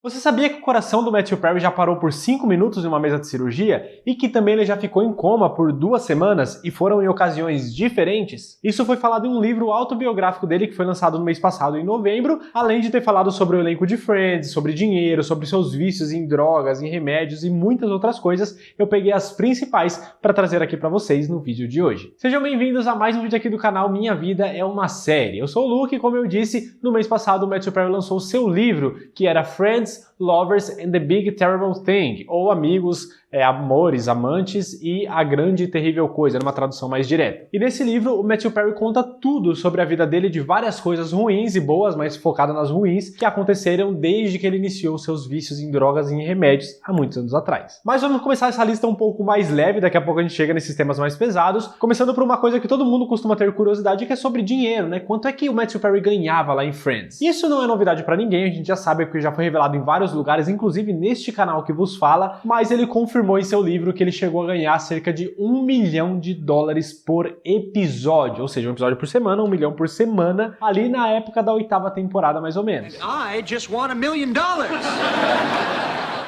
Você sabia que o coração do Matthew Perry já parou por 5 minutos em uma mesa de cirurgia e que também ele já ficou em coma por 2 semanas e foram em ocasiões diferentes? Isso foi falado em um livro autobiográfico dele que foi lançado no mês passado, em novembro, além de ter falado sobre o elenco de Friends, sobre dinheiro, sobre seus vícios em drogas, em remédios e muitas outras coisas. Eu peguei as principais para trazer aqui para vocês no vídeo de hoje. Sejam bem-vindos a mais um vídeo aqui do canal Minha Vida é uma Série. Eu sou o Luke e, como eu disse, no mês passado o Matthew Perry lançou o seu livro, que era Friends, Lovers and the Big Terrible Thing, ou Amigos, Amores, Amantes e A Grande e Terrível Coisa, numa tradução mais direta. E nesse livro, o Matthew Perry conta tudo sobre a vida dele, de várias coisas ruins e boas, mas focado nas ruins, que aconteceram desde que ele iniciou seus vícios em drogas e em remédios há muitos anos atrás. Mas vamos começar essa lista um pouco mais leve, daqui a pouco a gente chega nesses temas mais pesados, começando por uma coisa que todo mundo costuma ter curiosidade, que é sobre dinheiro, né? Quanto é que o Matthew Perry ganhava lá em Friends? Isso não é novidade pra ninguém, a gente já sabe, porque já foi revelado em vários lugares, inclusive neste canal que vos fala, mas ele confirmou em seu livro que ele chegou a ganhar cerca de $1 milhão por episódio, ou seja, um episódio por semana, $1 milhão por semana, ali na época da 8ª temporada, mais ou menos. I just won $1 million.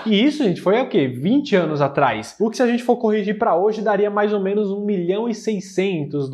E isso, gente, foi o quê? 20 anos atrás. O que, se a gente for corrigir para hoje, daria mais ou menos $1 milhão e 600,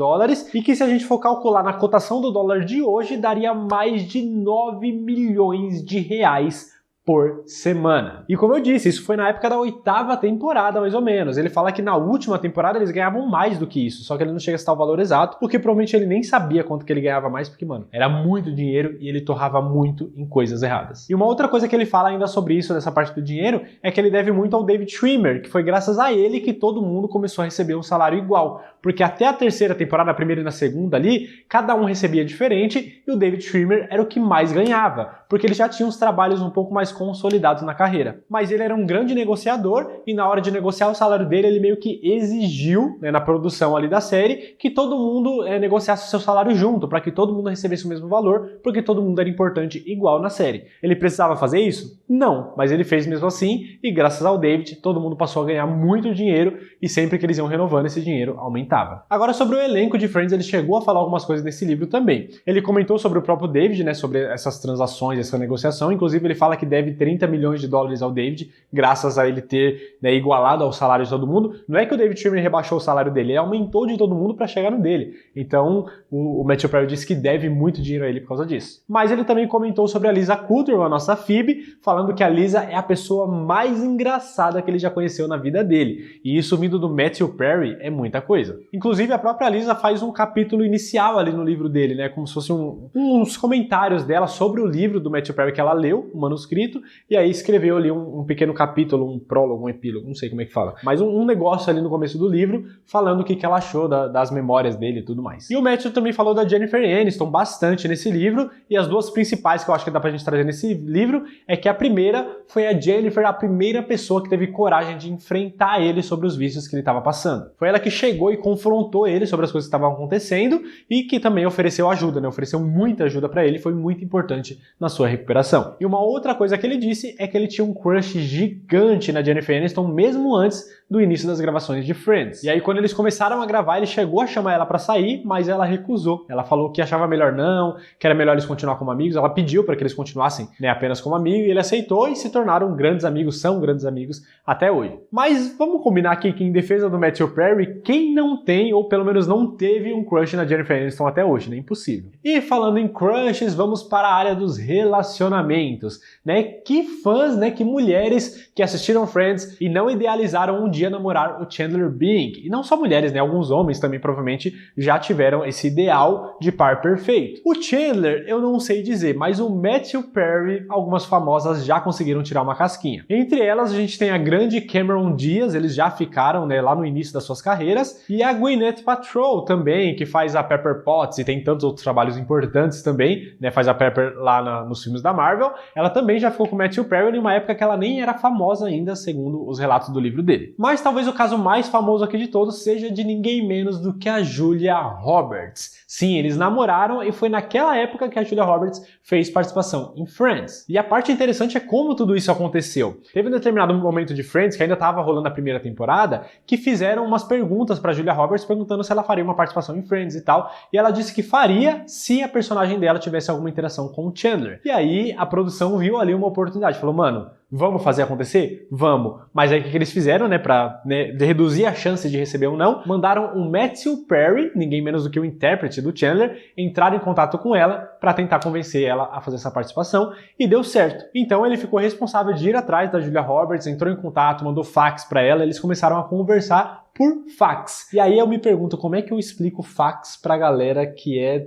e que, se a gente for calcular na cotação do dólar de hoje, daria mais de 9 milhões de reais por semana. E como eu disse, isso foi na época da 8ª temporada, mais ou menos. Ele fala que na última temporada eles ganhavam mais do que isso, só que ele não chega a citar o valor exato, porque provavelmente ele nem sabia quanto que ele ganhava mais, porque, mano, era muito dinheiro e ele torrava muito em coisas erradas. E uma outra coisa que ele fala ainda sobre isso, dessa parte do dinheiro, é que ele deve muito ao David Schwimmer, que foi graças a ele que todo mundo começou a receber um salário igual, porque até a 3ª temporada, a primeira e na segunda ali, cada um recebia diferente e o David Schwimmer era o que mais ganhava, porque ele já tinha uns trabalhos um pouco mais consolidados na carreira. Mas ele era um grande negociador e na hora de negociar o salário dele, ele meio que exigiu, né, na produção ali da série, que todo mundo negociasse o seu salário junto, para que todo mundo recebesse o mesmo valor, porque todo mundo era importante igual na série. Ele precisava fazer isso? Não, mas ele fez mesmo assim e graças ao David, todo mundo passou a ganhar muito dinheiro e sempre que eles iam renovando, esse dinheiro aumentava. Agora, sobre o elenco de Friends, ele chegou a falar algumas coisas nesse livro também. Ele comentou sobre o próprio David, né, sobre essas transações, essa negociação, inclusive ele fala que deve $30 milhões ao David, graças a ele ter, né, igualado ao salário de todo mundo. Não é que o David Schwimmer rebaixou o salário dele, ele aumentou de todo mundo para chegar no dele. Então, o Matthew Perry disse que deve muito dinheiro a ele por causa disso. Mas ele também comentou sobre a Lisa Kudrow, a nossa Phoebe, falando que a Lisa é a pessoa mais engraçada que ele já conheceu na vida dele. E isso, vindo do Matthew Perry, é muita coisa. Inclusive, a própria Lisa faz um capítulo inicial ali no livro dele, né, como se fosse uns comentários dela sobre o livro do Matthew Perry que ela leu, o manuscrito, e aí escreveu ali um pequeno capítulo, um prólogo, um epílogo, não sei como é que fala, mas um negócio ali no começo do livro, falando o que ela achou das memórias dele e tudo mais. E o Matthew também falou da Jennifer Aniston bastante nesse livro, e as duas principais que eu acho que dá pra gente trazer nesse livro é que a primeira foi a Jennifer, a primeira pessoa que teve coragem de enfrentar ele sobre os vícios que ele estava passando. Foi ela que chegou e confrontou ele sobre as coisas que estavam acontecendo e que também ofereceu ajuda, né? Ofereceu muita ajuda pra ele, foi muito importante na sua recuperação. E uma outra coisa que ele disse é que ele tinha um crush gigante na Jennifer Aniston mesmo antes do início das gravações de Friends. E aí, quando eles começaram a gravar, ele chegou a chamar ela pra sair, mas ela recusou. Ela falou que achava melhor não, que era melhor eles continuar como amigos. Ela pediu para que eles continuassem, né, apenas como amigos, e ele aceitou e se tornaram grandes amigos, são grandes amigos até hoje. Mas vamos combinar aqui que, em defesa do Matthew Perry, quem não tem, ou pelo menos não teve um crush na Jennifer Aniston até hoje, né? Impossível. E falando em crushes, vamos para a área dos relacionamentos, né? Que fãs, né, que mulheres que assistiram Friends e não idealizaram um dia namorar o Chandler Bing. E não só mulheres, né? Alguns homens também provavelmente já tiveram esse ideal de par perfeito. O Chandler, eu não sei dizer, mas o Matthew Perry, algumas famosas já conseguiram tirar uma casquinha. Entre elas, a gente tem a grande Cameron Diaz, eles já ficaram, né, lá no início das suas carreiras, e a Gwyneth Paltrow também, que faz a Pepper Potts e tem tantos outros trabalhos importantes também, né? Faz a Pepper lá nos filmes da Marvel. Ela também já ficou com o Matthew Perry em uma época que ela nem era famosa ainda, segundo os relatos do livro dele. Mas talvez o caso mais famoso aqui de todos seja de ninguém menos do que a Julia Roberts. Sim, eles namoraram e foi naquela época que a Julia Roberts fez participação em Friends. E a parte interessante é como tudo isso aconteceu. Teve um determinado momento de Friends, que ainda estava rolando a primeira temporada, que fizeram umas perguntas para Julia Roberts perguntando se ela faria uma participação em Friends e tal, e ela disse que faria se a personagem dela tivesse alguma interação com o Chandler. E aí a produção viu ali uma uma oportunidade. Falou, mano, vamos fazer acontecer? Vamos. Mas aí o que eles fizeram, né, pra reduzir a chance de receber um não, mandaram o Matthew Perry, ninguém menos do que o intérprete do Chandler, entrar em contato com ela para tentar convencer ela a fazer essa participação, e deu certo. Então ele ficou responsável de ir atrás da Julia Roberts, entrou em contato, mandou fax para ela, eles começaram a conversar por fax. E aí eu me pergunto como é que eu explico fax pra galera que é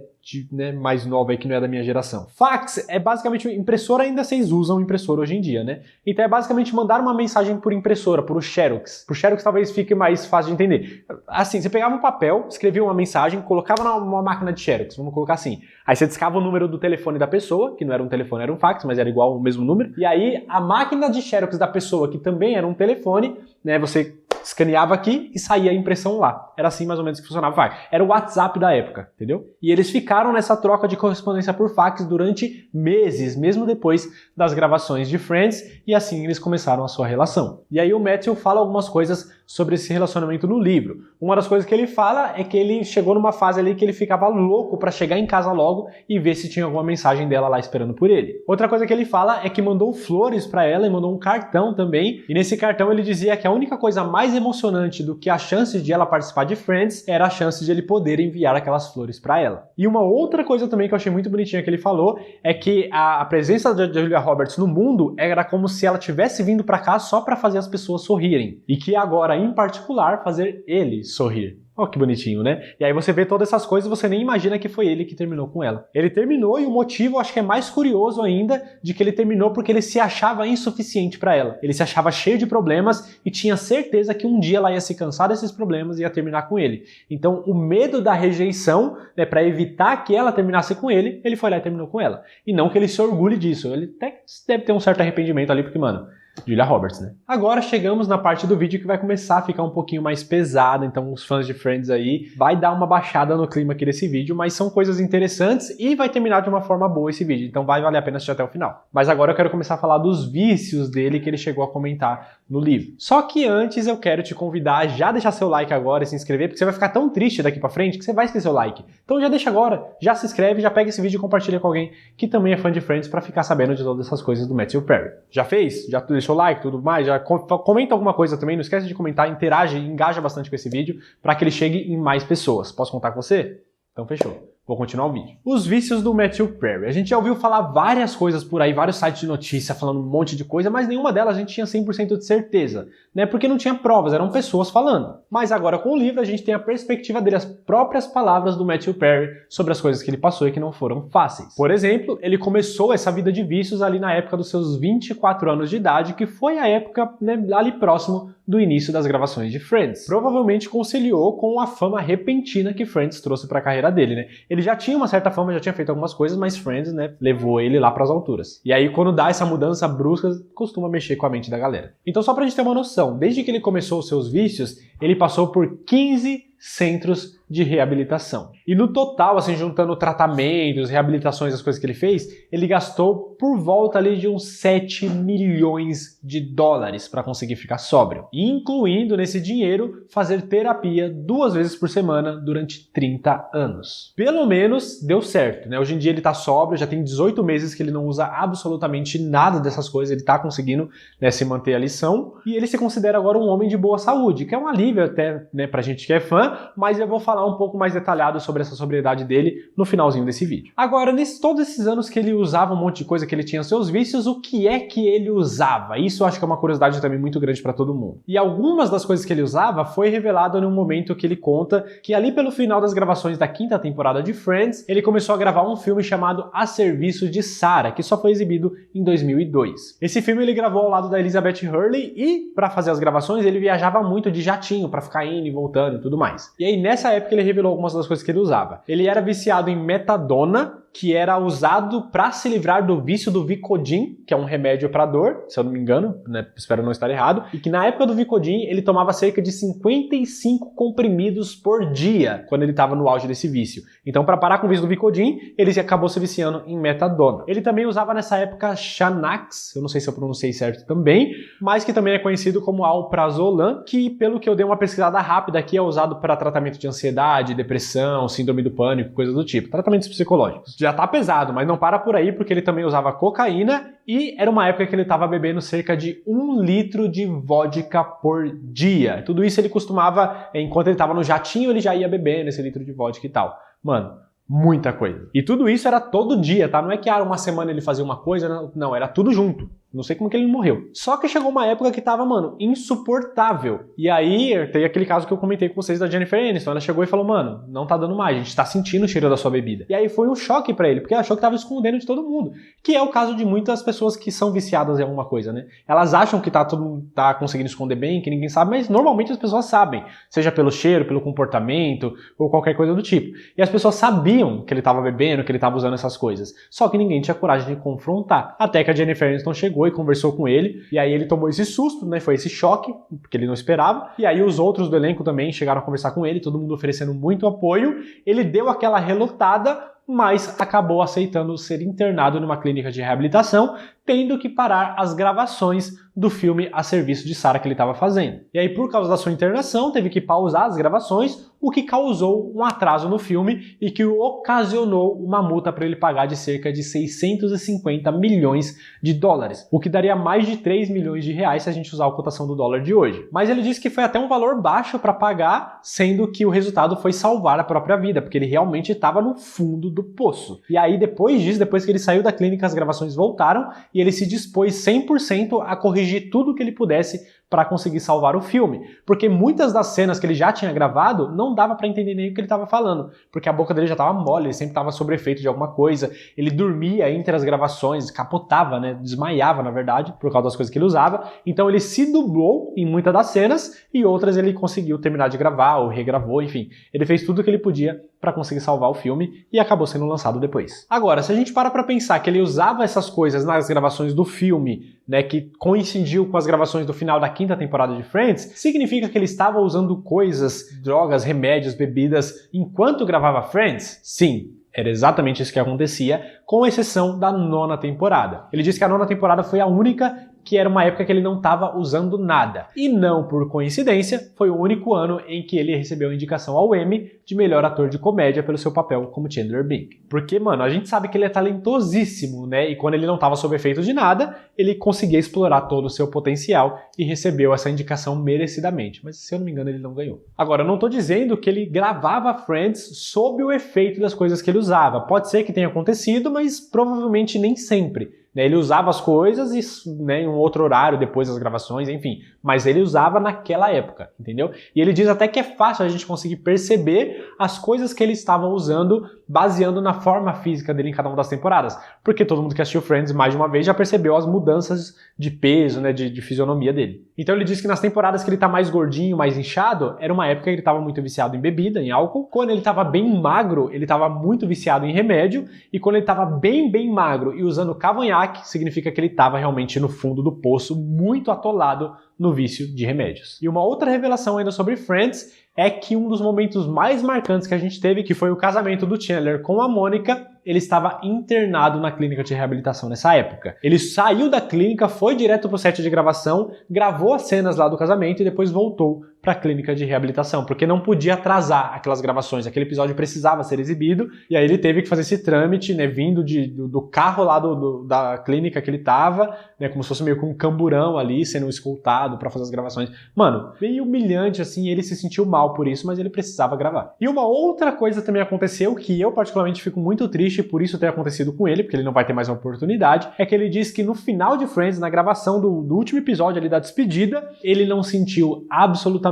mais nova aí, que não é da minha geração. Fax é basicamente impressora, ainda vocês usam impressora hoje em dia, né? Então é basicamente mandar uma mensagem por impressora, por Xerox. Por Xerox talvez fique mais fácil de entender. Assim, você pegava um papel, escrevia uma mensagem, colocava numa máquina de Xerox, vamos colocar assim. Aí você discava o número do telefone da pessoa, que não era um telefone, era um fax, mas era igual o mesmo número. E aí a máquina de Xerox da pessoa, que também era um telefone, né, você escaneava aqui e saía a impressão lá. Era assim mais ou menos que funcionava o fax. Era o WhatsApp da época, entendeu? E eles ficaram nessa troca de correspondência por fax durante meses, mesmo depois das gravações de Friends, e assim eles começaram a sua relação. E aí o Matthew fala algumas coisas sobre esse relacionamento no livro. Uma das coisas que ele fala é que ele chegou numa fase ali que ele ficava louco pra chegar em casa logo e ver se tinha alguma mensagem dela lá esperando por ele. Outra coisa que ele fala é que mandou flores pra ela e mandou um cartão também, e nesse cartão ele dizia que a única coisa mais emocionante do que a chance de ela participar de Friends era a chance de ele poder enviar aquelas flores pra ela. E uma outra coisa também que eu achei muito bonitinha que ele falou é que a presença da Julia Roberts no mundo era como se ela tivesse vindo pra cá só pra fazer as pessoas sorrirem, e que agora, em particular, fazer ele sorrir. Ó, que bonitinho, né? E aí você vê todas essas coisas e você nem imagina que foi ele que terminou com ela. Ele terminou e o motivo, acho que é mais curioso ainda, de que ele terminou porque ele se achava insuficiente pra ela. Ele se achava cheio de problemas e tinha certeza que um dia ela ia se cansar desses problemas e ia terminar com ele. Então o medo da rejeição, né, pra evitar que ela terminasse com ele foi lá e terminou com ela. E não que ele se orgulhe disso. Ele até deve ter um certo arrependimento ali, porque, mano, Julia Roberts, né? Agora chegamos na parte do vídeo que vai começar a ficar um pouquinho mais pesada, então os fãs de Friends aí vai dar uma baixada no clima aqui desse vídeo, mas são coisas interessantes e vai terminar de uma forma boa esse vídeo, então vai valer a pena assistir até o final. Mas agora eu quero começar a falar dos vícios dele que ele chegou a comentar no livro. Só que antes eu quero te convidar a já deixar seu like agora e se inscrever, porque você vai ficar tão triste daqui pra frente que você vai esquecer o like. Então já deixa agora, já se inscreve, já pega esse vídeo e compartilha com alguém que também é fã de Friends pra ficar sabendo de todas essas coisas do Matthew Perry. Já fez? Já deixou o like, tudo mais? Já comenta alguma coisa também, não esquece de comentar, interage, engaja bastante com esse vídeo para que ele chegue em mais pessoas. Posso contar com você? Então fechou. Vou continuar o vídeo. Os vícios do Matthew Perry. A gente já ouviu falar várias coisas por aí, vários sites de notícia falando um monte de coisa, mas nenhuma delas a gente tinha 100% de certeza, né? Porque não tinha provas, eram pessoas falando. Mas agora com o livro a gente tem a perspectiva dele, as próprias palavras do Matthew Perry sobre as coisas que ele passou e que não foram fáceis. Por exemplo, ele começou essa vida de vícios ali na época dos seus 24 anos de idade, que foi a época, né, ali próximo do início das gravações de Friends. Provavelmente conciliou com a fama repentina que Friends trouxe para a carreira dele, né? Ele já tinha uma certa fama, já tinha feito algumas coisas, mas Friends, né, levou ele lá para as alturas. E aí, quando dá essa mudança brusca, costuma mexer com a mente da galera. Então, só pra gente ter uma noção, desde que ele começou os seus vícios, ele passou por 15 centros de reabilitação. E no total, assim, juntando tratamentos, reabilitações, as coisas que ele fez, ele gastou por volta ali de uns 7 milhões de dólares para conseguir ficar sóbrio, incluindo nesse dinheiro fazer terapia 2 vezes por semana durante 30 anos. Pelo menos deu certo, né? Hoje em dia ele tá sóbrio, já tem 18 meses que ele não usa absolutamente nada dessas coisas, ele tá conseguindo, né, se manter a lição, e ele se considera agora um homem de boa saúde, que é um alívio até, né, pra gente que é fã, mas eu vou falar um pouco mais detalhado sobre essa sobriedade dele no finalzinho desse vídeo. Agora, todos esses anos que ele usava um monte de coisa, que ele tinha seus vícios, o que é que ele usava? Isso eu acho que é uma curiosidade também muito grande para todo mundo. E algumas das coisas que ele usava foi revelado num momento que ele conta que ali pelo final das gravações da 5ª temporada de Friends, ele começou a gravar um filme chamado A Serviço de Sarah, que só foi exibido em 2002. Esse filme ele gravou ao lado da Elizabeth Hurley e, para fazer as gravações, ele viajava muito de jatinho para ficar indo e voltando e tudo mais. E aí, nessa época, ele revelou algumas das coisas que ele usava. Ele era viciado em metadona, que era usado para se livrar do vício do Vicodin, que é um remédio para dor, se eu não me engano, né? Espero não estar errado, e que na época do Vicodin ele tomava cerca de 55 comprimidos por dia, quando ele estava no auge desse vício. Então, para parar com o vício do Vicodin, ele acabou se viciando em metadona. Ele também usava nessa época Xanax, eu não sei se eu pronunciei certo também, mas que também é conhecido como Alprazolam, que pelo que eu dei uma pesquisada rápida aqui é usado para tratamento de ansiedade, depressão, síndrome do pânico, coisas do tipo, tratamentos psicológicos. já tá pesado, mas não para por aí porque ele também usava cocaína e era uma época que ele estava bebendo cerca de 1 litro de vodka por dia. Tudo isso ele costumava, enquanto ele estava no jatinho, ele já ia bebendo esse litro de vodka e tal. Mano, muita coisa. E tudo isso era todo dia, tá? Não é que uma semana ele fazia uma coisa, não, era tudo junto. Não sei como que ele não morreu. Só que chegou uma época que tava, mano, insuportável. E aí, tem aquele caso que eu comentei com vocês da Jennifer Aniston. Ela chegou e falou, mano, não tá dando mais, a gente tá sentindo o cheiro da sua bebida. E aí foi um choque pra ele, porque ele achou que tava escondendo de todo mundo. Que é o caso de muitas pessoas que são viciadas em alguma coisa, né? Elas acham que todo mundo tá conseguindo esconder bem, que ninguém sabe, mas normalmente as pessoas sabem. Seja pelo cheiro, pelo comportamento, ou qualquer coisa do tipo. E as pessoas sabiam que ele tava bebendo, que ele tava usando essas coisas. Só que ninguém tinha coragem de confrontar. Até que a Jennifer Aniston chegou e conversou com ele, e aí ele tomou esse susto, né? Foi esse choque, porque ele não esperava. E aí os outros do elenco também chegaram a conversar com ele, todo mundo oferecendo muito apoio. Ele deu aquela relutada, mas acabou aceitando ser internado numa clínica de reabilitação, tendo que parar as gravações do filme a serviço de Sarah que ele estava fazendo. E aí, por causa da sua internação, teve que pausar as gravações, o que causou um atraso no filme e que ocasionou uma multa para ele pagar de cerca de 650 milhões de dólares, o que daria mais de 3 milhões de reais se a gente usar a cotação do dólar de hoje. Mas ele disse que foi até um valor baixo para pagar, sendo que o resultado foi salvar a própria vida, porque ele realmente estava no fundo do poço. E aí, depois disso, depois que ele saiu da clínica, as gravações voltaram e ele se dispôs 100% a corrigir tudo o que ele pudesse para conseguir salvar o filme, porque muitas das cenas que ele já tinha gravado não dava para entender nem o que ele estava falando, porque a boca dele já estava mole, ele sempre estava sob efeito de alguma coisa, ele dormia entre as gravações, capotava, né, desmaiava na verdade, por causa das coisas que ele usava, então ele se dublou em muitas das cenas e outras ele conseguiu terminar de gravar ou regravou, enfim, ele fez tudo o que ele podia para conseguir salvar o filme e acabou sendo lançado depois. Agora, se a gente para pensar que ele usava essas coisas nas gravações do filme, né, que coincidiu com as gravações do final da quinta temporada de Friends, significa que ele estava usando coisas, drogas, remédios, bebidas enquanto gravava Friends? Sim. Era exatamente isso que acontecia, com exceção da 9ª temporada. Ele disse que a 9ª temporada foi a única que era uma época que ele não estava usando nada. E não por coincidência, foi o único ano em que ele recebeu a indicação ao Emmy de melhor ator de comédia pelo seu papel como Chandler Bing. Porque, mano, a gente sabe que ele é talentosíssimo, né? E quando ele não estava sob efeito de nada, ele conseguia explorar todo o seu potencial e recebeu essa indicação merecidamente. Mas, se eu não me engano, ele não ganhou. Agora, eu não tô dizendo que ele gravava Friends sob o efeito das coisas que ele usava. Pode ser que tenha acontecido, mas provavelmente nem sempre. Ele usava as coisas em um outro horário, depois das gravações, enfim. Mas ele usava naquela época, entendeu? E ele diz até que é fácil a gente conseguir perceber as coisas que ele estava usando baseando na forma física dele em cada uma das temporadas. Porque todo mundo que assistiu Friends mais de uma vez já percebeu as mudanças de peso, né, de fisionomia dele. Então ele diz que nas temporadas que ele tá mais gordinho, mais inchado, era uma época que ele estava muito viciado em bebida, em álcool. Quando ele estava bem magro, ele estava muito viciado em remédio. E quando ele estava bem magro e usando cavanhaque, significa que ele estava realmente no fundo do poço, muito atolado no vício de remédios. E uma outra revelação ainda sobre Friends é que um dos momentos mais marcantes que a gente teve, que foi o casamento do Chandler com a Mônica, ele estava internado na clínica de reabilitação nessa época. Ele saiu da clínica, foi direto pro set de gravação, gravou as cenas lá do casamento e depois voltou para a clínica de reabilitação, porque não podia atrasar aquelas gravações, aquele episódio precisava ser exibido, e aí ele teve que fazer esse trâmite, né, vindo do carro lá da clínica que ele tava, né, como se fosse meio que um camburão ali, sendo escoltado para fazer as gravações. Mano, meio humilhante assim, ele se sentiu mal por isso, mas ele precisava gravar. E uma outra coisa também aconteceu, que eu particularmente fico muito triste por isso ter acontecido com ele, porque ele não vai ter mais uma oportunidade, é que ele disse que no final de Friends, na gravação do último episódio ali da despedida, ele não sentiu absolutamente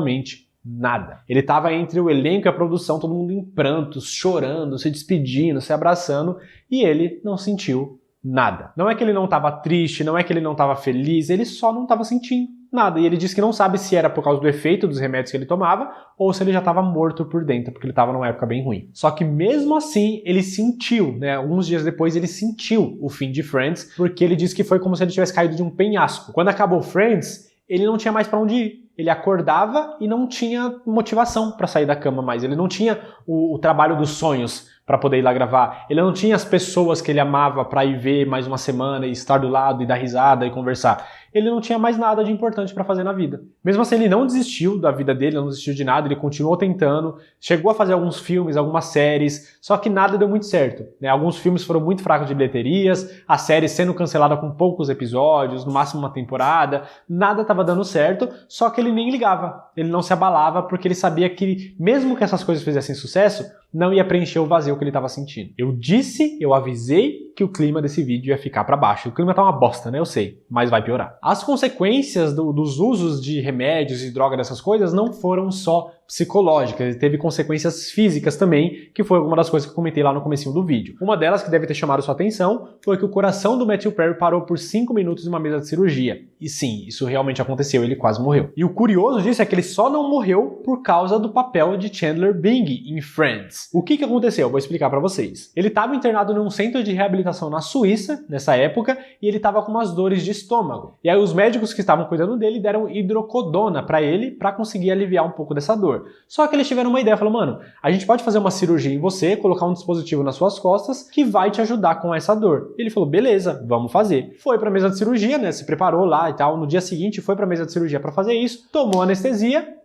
nada. Ele estava entre o elenco e a produção, todo mundo em prantos, chorando, se despedindo, se abraçando, e ele não sentiu nada. Não é que ele não estava triste, não é que ele não estava feliz, ele só não estava sentindo nada. E ele disse que não sabe se era por causa do efeito dos remédios que ele tomava ou se ele já estava morto por dentro, porque ele estava numa época bem ruim. Só que mesmo assim, ele sentiu, né? Alguns dias depois ele sentiu o fim de Friends, porque ele disse que foi como se ele tivesse caído de um penhasco. Quando acabou Friends, ele não tinha mais para onde ir. Ele acordava e não tinha motivação para sair da cama mais. Ele não tinha o trabalho dos sonhos para poder ir lá gravar. Ele não tinha as pessoas que ele amava para ir ver mais uma semana e estar do lado e dar risada e conversar. ele não tinha mais nada de importante para fazer na vida. Mesmo assim, ele não desistiu da vida dele, não desistiu de nada, ele continuou tentando, chegou a fazer alguns filmes, algumas séries, só que nada deu muito certo, né? Alguns filmes foram muito fracos de bilheterias, a série sendo cancelada com poucos episódios, no máximo uma temporada, nada estava dando certo, só que ele nem ligava, ele não se abalava porque ele sabia que mesmo que essas coisas fizessem sucesso, não ia preencher o vazio que ele estava sentindo. Eu avisei que o clima desse vídeo ia ficar para baixo. O clima tá uma bosta, né? Eu sei, mas vai piorar. As consequências dos usos de remédios e droga dessas coisas não foram só psicológicas, ele teve consequências físicas também, que foi alguma das coisas que eu comentei lá no comecinho do vídeo. Uma delas que deve ter chamado sua atenção foi que o coração do Matthew Perry parou por 5 minutos em uma mesa de cirurgia. E sim, isso realmente aconteceu, ele quase morreu. E o curioso disso é que ele só não morreu por causa do papel de Chandler Bing em Friends. O que aconteceu? Eu vou explicar pra vocês. Ele estava internado num centro de reabilitação na Suíça, nessa época, e ele estava com umas dores de estômago. E aí os médicos que estavam cuidando dele deram hidrocodona pra ele pra conseguir aliviar um pouco dessa dor. Só que eles tiveram uma ideia, falaram, mano, a gente pode fazer uma cirurgia em você, colocar um dispositivo nas suas costas que vai te ajudar com essa dor. Ele falou, beleza, vamos fazer. Foi pra mesa de cirurgia, né, se preparou lá e tal, no dia seguinte foi pra mesa de cirurgia pra fazer isso, tomou anestesia,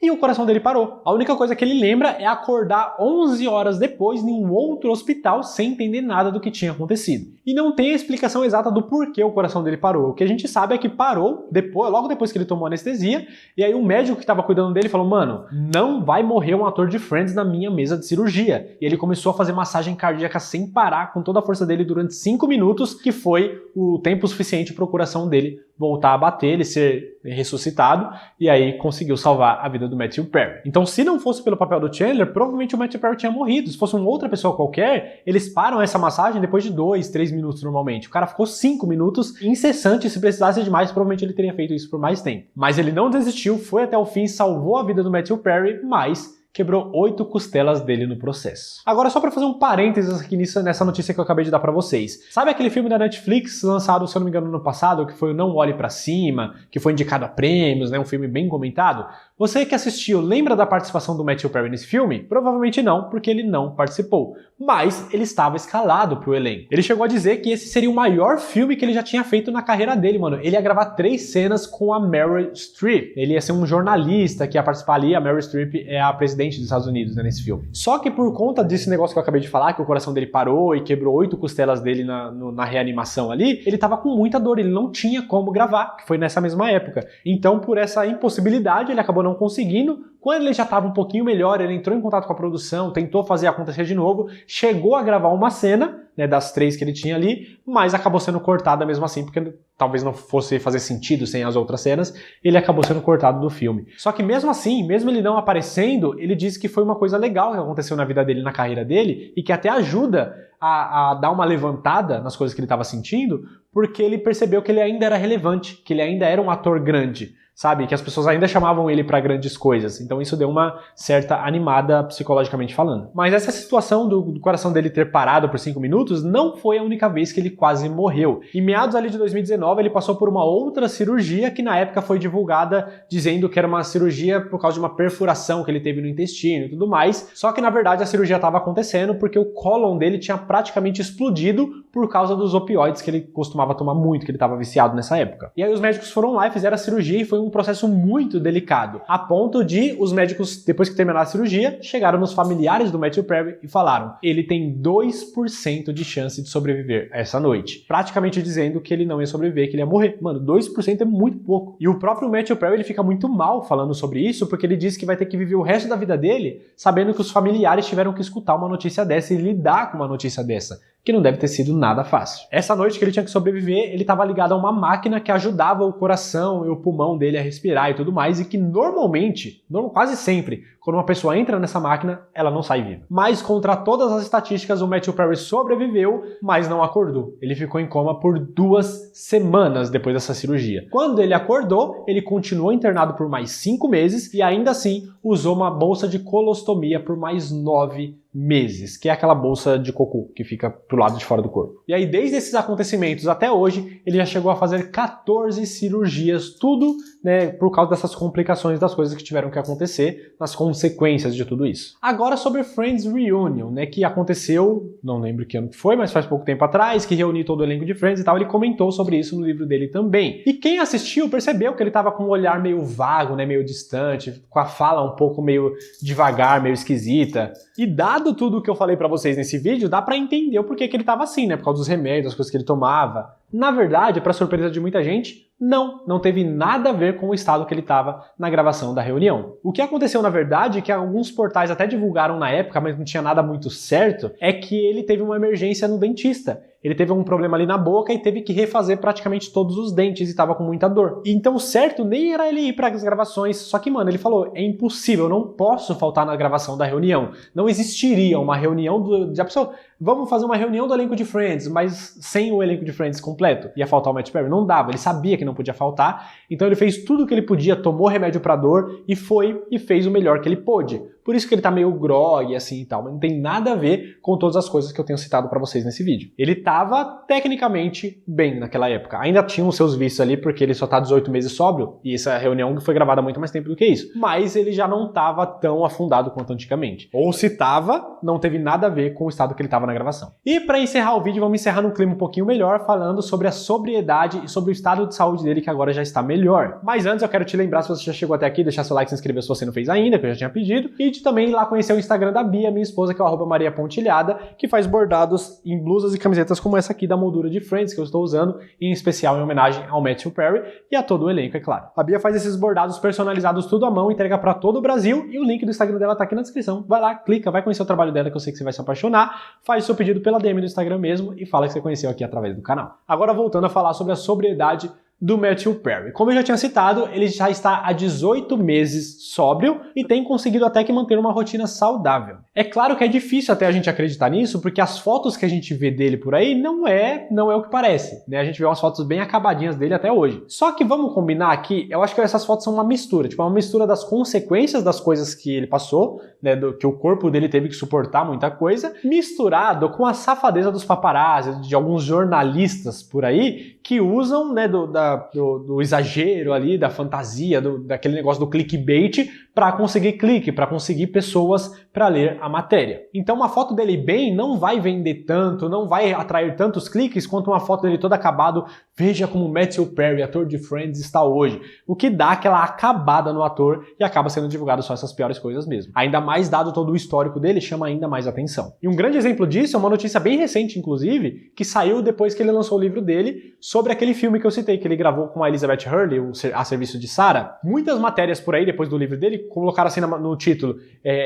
e o coração dele parou. A única coisa que ele lembra é acordar 11 horas depois em um outro hospital sem entender nada do que tinha acontecido. E não tem a explicação exata do porquê o coração dele parou. O que a gente sabe é que parou logo depois que ele tomou anestesia, e aí o médico que estava cuidando dele falou, mano, não vai morrer um ator de Friends na minha mesa de cirurgia. E ele começou a fazer massagem cardíaca sem parar, com toda a força dele durante 5 minutos, que foi o tempo suficiente para o coração dele voltar a bater, ele ser ressuscitado, e aí conseguiu salvar a vida do Matthew Perry. Então, se não fosse pelo papel do Chandler, provavelmente o Matthew Perry tinha morrido. Se fosse uma outra pessoa qualquer, eles param essa massagem depois de 2, 3 minutos normalmente. O cara ficou 5 minutos incessante, se precisasse de mais, provavelmente ele teria feito isso por mais tempo. Mas ele não desistiu, foi até o fim, salvou a vida do Matthew Perry, mas quebrou 8 costelas dele no processo. Agora, só para fazer um parênteses aqui nessa notícia que eu acabei de dar para vocês. Sabe aquele filme da Netflix lançado, se eu não me engano, no ano passado, que foi o Não Olhe Pra Cima, que foi indicado a prêmios, né, um filme bem comentado? Você que assistiu, lembra da participação do Matthew Perry nesse filme? Provavelmente não, porque ele não participou. Mas ele estava escalado pro elenco. Ele chegou a dizer que esse seria o maior filme que ele já tinha feito na carreira dele, mano. Ele ia gravar 3 cenas com a Meryl Streep. Ele ia ser um jornalista que ia participar ali. A Meryl Streep é a presidente dos Estados Unidos, né, nesse filme. Só que por conta desse negócio que eu acabei de falar, que o coração dele parou e quebrou 8 costelas dele na reanimação ali, ele tava com muita dor, ele não tinha como gravar, que foi nessa mesma época. Então, por essa impossibilidade, ele acabou não conseguindo. Quando ele já estava um pouquinho melhor, ele entrou em contato com a produção, tentou fazer acontecer de novo, chegou a gravar uma cena, né, das 3 que ele tinha ali, mas acabou sendo cortada mesmo assim, porque talvez não fosse fazer sentido sem as outras cenas, ele acabou sendo cortado do filme. Só que mesmo assim, mesmo ele não aparecendo, ele disse que foi uma coisa legal que aconteceu na vida dele, na carreira dele, e que até ajuda a dar uma levantada nas coisas que ele estava sentindo, porque ele percebeu que ele ainda era relevante, que ele ainda era um ator grande. Sabe, que as pessoas ainda chamavam ele para grandes coisas. Então isso deu uma certa animada psicologicamente falando. Mas essa situação do coração dele ter parado por 5 minutos não foi a única vez que ele quase morreu. Em meados ali de 2019, ele passou por uma outra cirurgia que na época foi divulgada dizendo que era uma cirurgia por causa de uma perfuração que ele teve no intestino e tudo mais. Só que na verdade a cirurgia estava acontecendo porque o cólon dele tinha praticamente explodido por causa dos opioides que ele costumava tomar muito, que ele estava viciado nessa época. E aí os médicos foram lá e fizeram a cirurgia e foi um processo muito delicado, a ponto de os médicos, depois que terminaram a cirurgia, chegaram nos familiares do Matthew Perry e falaram, ele tem 2% de chance de sobreviver essa noite, praticamente dizendo que ele não ia sobreviver, que ele ia morrer. Mano, 2% é muito pouco. E o próprio Matthew Perry, ele fica muito mal falando sobre isso, porque ele diz que vai ter que viver o resto da vida dele sabendo que os familiares tiveram que escutar uma notícia dessa e lidar com uma notícia dessa, que não deve ter sido nada fácil. Essa noite que ele tinha que sobreviver, ele estava ligado a uma máquina que ajudava o coração e o pulmão dele a respirar e tudo mais, e que normalmente, quase sempre, quando uma pessoa entra nessa máquina, ela não sai viva. Mas contra todas as estatísticas, o Matthew Perry sobreviveu, mas não acordou. Ele ficou em coma por 2 semanas depois dessa cirurgia. Quando ele acordou, ele continuou internado por mais 5 meses e ainda assim usou uma bolsa de colostomia por mais 9 meses, que é aquela bolsa de cocô que fica pro lado de fora do corpo. E aí, desde esses acontecimentos até hoje, ele já chegou a fazer 14 cirurgias, tudo, né, por causa dessas complicações das coisas que tiveram que acontecer, nas consequências de tudo isso. Agora sobre Friends Reunion, né, que aconteceu, não lembro que ano que foi, mas faz pouco tempo atrás, que reuniu todo o elenco de Friends e tal, ele comentou sobre isso no livro dele também. E quem assistiu percebeu que ele tava com um olhar meio vago, né, meio distante, com a fala um pouco meio devagar, meio esquisita. E dado tudo que eu falei pra vocês nesse vídeo, dá pra entender o porquê que ele tava assim, né? Por causa dos remédios, das coisas que ele tomava. Na verdade, pra surpresa de muita gente, não teve nada a ver com o estado que ele estava na gravação da reunião. O que aconteceu, na verdade, que alguns portais até divulgaram na época, mas não tinha nada muito certo, é que ele teve uma emergência no dentista. Ele teve um problema ali na boca e teve que refazer praticamente todos os dentes e estava com muita dor. Então, certo, nem era ele ir para as gravações, só que, mano, ele falou, é impossível, eu não posso faltar na gravação da reunião. Não existiria uma reunião já pensou, vamos fazer uma reunião do elenco de Friends, mas sem o elenco de Friends completo. Ia faltar o Matthew Perry? Não dava, ele sabia que não podia faltar, então ele fez tudo o que ele podia, tomou remédio para dor e foi e fez o melhor que ele pôde. Por isso que ele tá meio grog assim e tal, mas não tem nada a ver com todas as coisas que eu tenho citado pra vocês nesse vídeo. Ele tava tecnicamente bem naquela época. Ainda tinha os seus vícios ali, porque ele só tá 18 meses sóbrio, e essa reunião foi gravada há muito mais tempo do que isso. Mas ele já não tava tão afundado quanto antigamente. Ou se tava, não teve nada a ver com o estado que ele tava na gravação. E pra encerrar o vídeo, vamos encerrar num clima um pouquinho melhor, falando sobre a sobriedade e sobre o estado de saúde dele, que agora já está melhor. Mas antes eu quero te lembrar, se você já chegou até aqui, deixar seu like, se inscrever se você não fez ainda, que eu já tinha pedido, e de também ir lá conhecer o Instagram da Bia, minha esposa, que é o @mariapontilhada, que faz bordados em blusas e camisetas como essa aqui da moldura de Friends, que eu estou usando, em especial em homenagem ao Matthew Perry e a todo o elenco, é claro. A Bia faz esses bordados personalizados tudo à mão, entrega para todo o Brasil, e o link do Instagram dela tá aqui na descrição. Vai lá, clica, vai conhecer o trabalho dela, que eu sei que você vai se apaixonar, faz o seu pedido pela DM do Instagram mesmo e fala que você conheceu aqui através do canal. Agora voltando a falar sobre a sobriedade do Matthew Perry. Como eu já tinha citado, ele já está há 18 meses sóbrio e tem conseguido até que manter uma rotina saudável. É claro que é difícil até a gente acreditar nisso, porque as fotos que a gente vê dele por aí não é o que parece, né? A gente vê umas fotos bem acabadinhas dele até hoje. Só que vamos combinar aqui, eu acho que essas fotos são uma mistura, tipo uma mistura das consequências das coisas que ele passou, né, que o corpo dele teve que suportar muita coisa, misturado com a safadeza dos paparazzi, de alguns jornalistas por aí, que usam, né, do exagero ali, da fantasia, daquele negócio do clickbait para conseguir clique, para conseguir pessoas para ler a matéria. Então uma foto dele bem não vai vender tanto, não vai atrair tantos cliques quanto uma foto dele todo acabado, veja como Matthew Perry, ator de Friends, está hoje. O que dá aquela acabada no ator e acaba sendo divulgado só essas piores coisas mesmo. Ainda mais dado todo o histórico dele, chama ainda mais atenção. E um grande exemplo disso é uma notícia bem recente, inclusive, que saiu depois que ele lançou o livro dele sobre aquele filme que eu citei, que ele gravou com a Elizabeth Hurley, A Serviço de Sarah. Muitas matérias por aí, depois do livro dele, colocaram assim no título,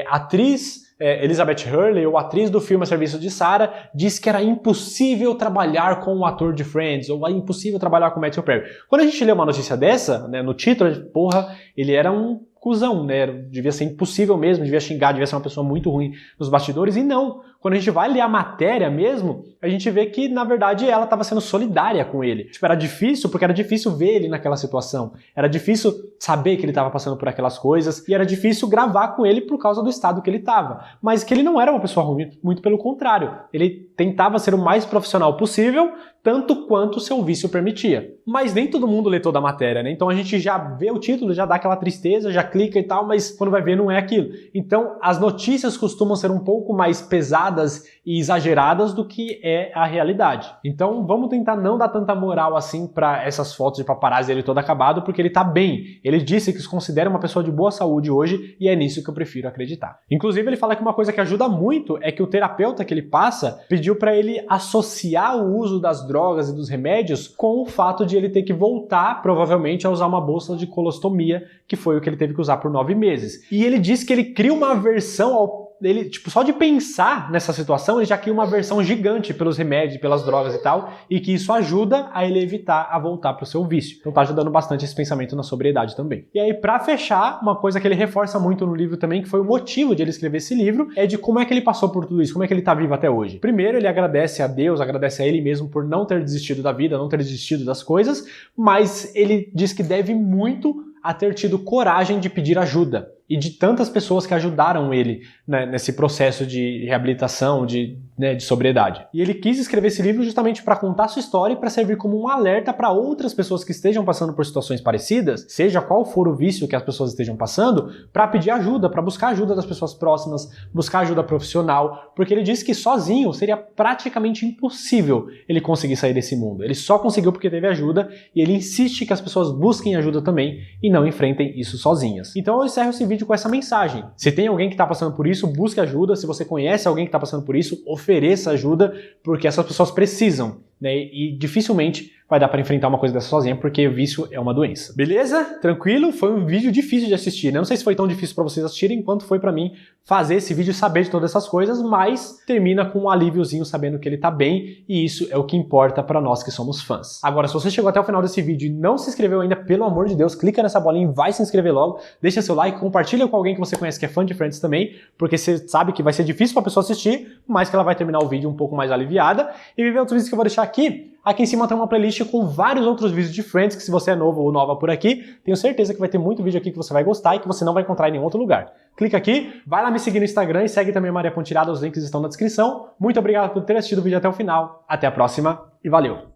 atriz Elizabeth Hurley, ou atriz do filme A Serviço de Sarah, disse que era impossível trabalhar com o ator de Friends, ou é impossível trabalhar com Matthew Perry. Quando a gente lê uma notícia dessa, né, no título, porra, ele era um cuzão, né? Devia ser impossível mesmo, devia xingar, devia ser uma pessoa muito ruim nos bastidores, e não. Quando a gente vai ler a matéria mesmo, a gente vê que, na verdade, ela estava sendo solidária com ele. Tipo, era difícil, porque era difícil ver ele naquela situação. Era difícil saber que ele estava passando por aquelas coisas, e era difícil gravar com ele por causa do estado que ele estava. Mas que ele não era uma pessoa ruim, muito pelo contrário. Ele tentava ser o mais profissional possível, tanto quanto o seu vício permitia. Mas nem todo mundo lê toda a matéria, né? Então a gente já vê o título, já dá aquela tristeza, já clica e tal, mas quando vai ver não é aquilo. Então as notícias costumam ser um pouco mais pesadas e exageradas do que é a realidade. Então vamos tentar não dar tanta moral assim para essas fotos de paparazzi dele todo acabado, porque ele tá bem. Ele disse que se considera uma pessoa de boa saúde hoje e é nisso que eu prefiro acreditar. Inclusive ele fala que uma coisa que ajuda muito é que o terapeuta que ele passa pediu para ele associar o uso das drogas e dos remédios com o fato de ele ter que voltar, provavelmente, a usar uma bolsa de colostomia, que foi o que ele teve que usar por 9 meses. E ele disse que ele cria uma aversão ao ele, tipo, só de pensar nessa situação, ele já cria uma aversão gigante pelos remédios, pelas drogas e tal, e que isso ajuda a ele evitar a voltar pro seu vício. Então tá ajudando bastante esse pensamento na sobriedade também. E aí, pra fechar, uma coisa que ele reforça muito no livro também, que foi o motivo de ele escrever esse livro, é de como é que ele passou por tudo isso, como é que ele tá vivo até hoje. Primeiro, ele agradece a Deus, agradece a ele mesmo por não ter desistido da vida, não ter desistido das coisas, mas ele diz que deve muito a ter tido coragem de pedir ajuda. e de tantas pessoas que ajudaram ele, né, nesse processo de reabilitação, de sobriedade. E ele quis escrever esse livro justamente para contar sua história e para servir como um alerta para outras pessoas que estejam passando por situações parecidas, seja qual for o vício que as pessoas estejam passando, para pedir ajuda, para buscar ajuda das pessoas próximas, buscar ajuda profissional, porque ele disse que sozinho seria praticamente impossível ele conseguir sair desse mundo. Ele só conseguiu porque teve ajuda e ele insiste que as pessoas busquem ajuda também e não enfrentem isso sozinhas. Então eu encerro esse vídeo com essa mensagem. Se tem alguém que está passando por isso, busque ajuda. Se você conhece alguém que está passando por isso, ofereça ajuda, porque essas pessoas precisam, né? E dificilmente vai dar para enfrentar uma coisa dessa sozinha, porque vício é uma doença. Beleza? Tranquilo? Foi um vídeo difícil de assistir, né? Não sei se foi tão difícil para vocês assistirem quanto foi para mim fazer esse vídeo e saber de todas essas coisas, mas termina com um alíviozinho sabendo que ele tá bem, e isso é o que importa para nós que somos fãs. Agora, se você chegou até o final desse vídeo e não se inscreveu ainda, pelo amor de Deus, clica nessa bolinha e vai se inscrever logo, deixa seu like, compartilha com alguém que você conhece que é fã de Friends também, porque você sabe que vai ser difícil pra pessoa assistir, mas que ela vai terminar o vídeo um pouco mais aliviada, e ver outros vídeos que eu vou deixar aqui. Aqui em cima tem uma playlist com vários outros vídeos de Friends, que se você é novo ou nova por aqui, tenho certeza que vai ter muito vídeo aqui que você vai gostar e que você não vai encontrar em nenhum outro lugar. Clica aqui, vai lá me seguir no Instagram e segue também a Maria Pontirada, os links estão na descrição. Muito obrigado por ter assistido o vídeo até o final, até a próxima e valeu!